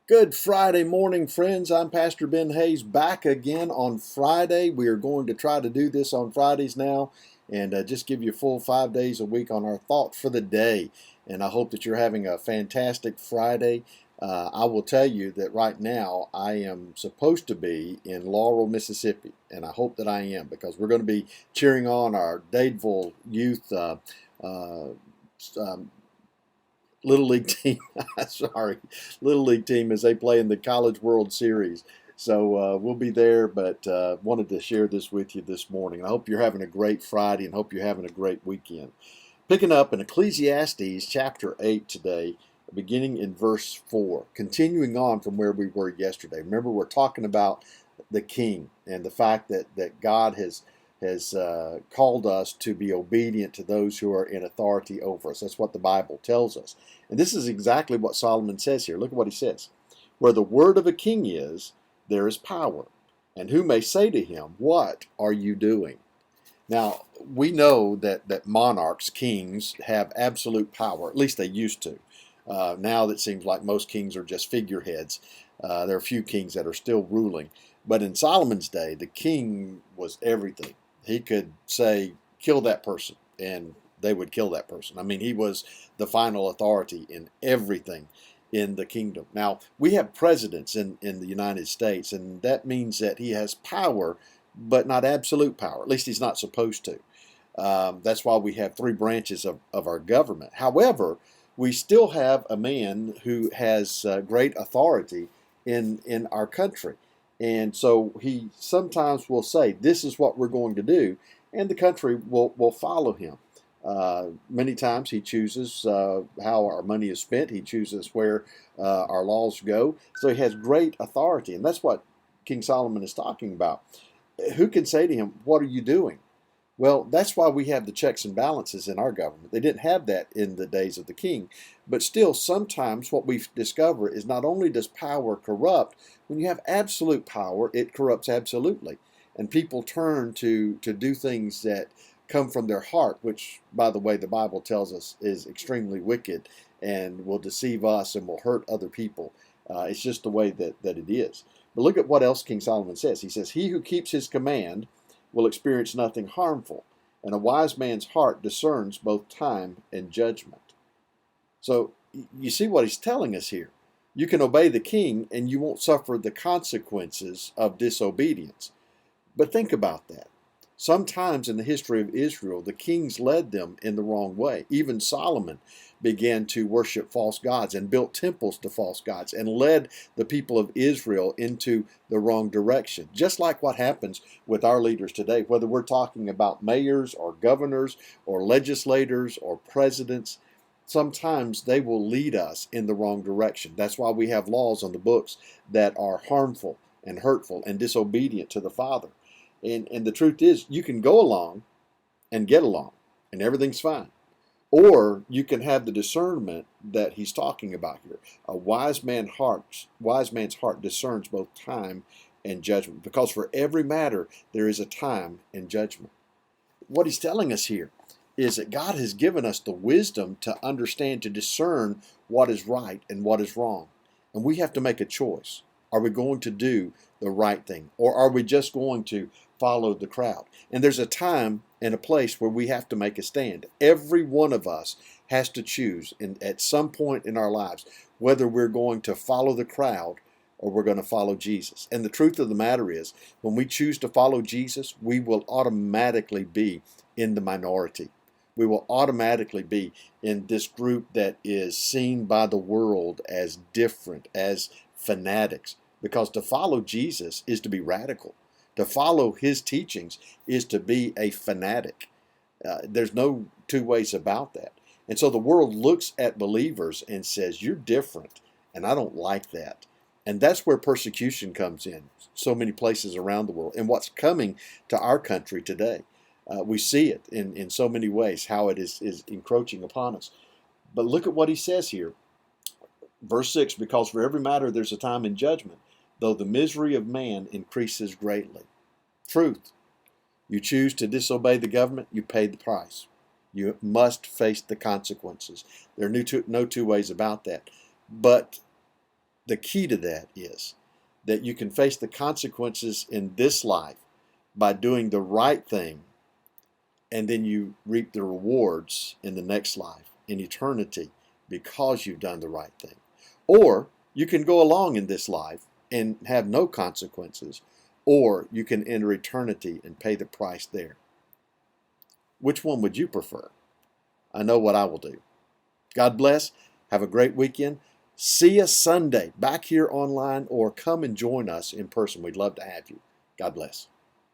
Good Friday morning, friends. I'm Pastor Ben Hayes back again on Friday. We are going to try to do this on Fridays now and just give you a full 5 days a week on our thought for the day. And I hope that you're having a fantastic Friday. I will tell you that right now I am supposed to be in Laurel, Mississippi, and I hope that I am because we're going to be cheering on our Dadeville youth Little League team. Sorry, Little League team as they play in the College World Series. So we'll be there, but wanted to share this with you this morning. I hope you're having a great Friday and hope you're having a great weekend. Picking up in Ecclesiastes chapter 8 today, beginning in verse 4, continuing on from where we were yesterday. Remember, we're talking about the king and the fact that God has called us to be obedient to those who are in authority over us. That's what the Bible tells us. And this is exactly what Solomon says here. Look at what he says. Where the word of a king is, there is power. And who may say to him, what are you doing? Now, we know that monarchs, kings, have absolute power. At least they used to. Now it seems like most kings are just figureheads. There are a few kings that are still ruling. But in Solomon's day, the king was everything. He could say, kill that person, and they would kill that person. I mean, he was the final authority in everything in the kingdom. Now, we have presidents in the United States, and that means that he has power, but not absolute power. At least he's not supposed to. That's why we have three branches of our government. However, we still have a man who has great authority in our country. And so he sometimes will say, this is what we're going to do, and the country will follow him. Many times he chooses how our money is spent. He chooses where our laws go. So he has great authority, and that's what King Solomon is talking about. Who can say to him, what are you doing? Well, that's why we have the checks and balances in our government. They didn't have that in the days of the king. But still, sometimes what we discover is not only does power corrupt, when you have absolute power, it corrupts absolutely. And people turn to do things that come from their heart, which, by the way, the Bible tells us is extremely wicked and will deceive us and will hurt other people. It's just the way that it is. But look at what else King Solomon says. He says, he who keeps his command will experience nothing harmful, and a wise man's heart discerns both time and judgment. So you see what he's telling us here. You can obey the king and you won't suffer the consequences of disobedience. But think about that. Sometimes in the history of Israel, the kings led them in the wrong way. Even Solomon began to worship false gods and built temples to false gods and led the people of Israel into the wrong direction. Just like what happens with our leaders today, whether we're talking about mayors or governors or legislators or presidents, sometimes they will lead us in the wrong direction. That's why we have laws on the books that are harmful and hurtful and disobedient to the Father. And the truth is, you can go along and get along, and everything's fine. Or you can have the discernment that he's talking about here. A wise man's heart discerns both time and judgment, because for every matter there is a time and judgment. What he's telling us here is that God has given us the wisdom to understand, to discern what is right and what is wrong. And we have to make a choice. Are we going to do the right thing, or are we just going to follow the crowd? And there's a time and a place where we have to make a stand. Every one of us has to choose at some point in our lives whether we're going to follow the crowd or we're going to follow Jesus. And the truth of the matter is, when we choose to follow Jesus, we will automatically be in the minority. We will automatically be in this group that is seen by the world as different, as fanatics. Because to follow Jesus is to be radical. To follow his teachings is to be a fanatic. There's no two ways about that. And so the world looks at believers and says, you're different, and I don't like that. And that's where persecution comes in, so many places around the world. And what's coming to our country today, we see it in so many ways, how it is encroaching upon us. But look at what he says here. Verse 6, because for every matter there's a time in judgment, though the misery of man increases greatly. Truth. You choose to disobey the government, you pay the price. You must face the consequences. There are no two ways about that. But the key to that is that you can face the consequences in this life by doing the right thing, and then you reap the rewards in the next life, in eternity, because you've done the right thing. Or you can go along in this life and have no consequences, or you can enter eternity and pay the price there. Which one would you prefer? I know what I will do. God bless. Have a great weekend. See us Sunday back here online, or come and join us in person. We'd love to have you. God bless.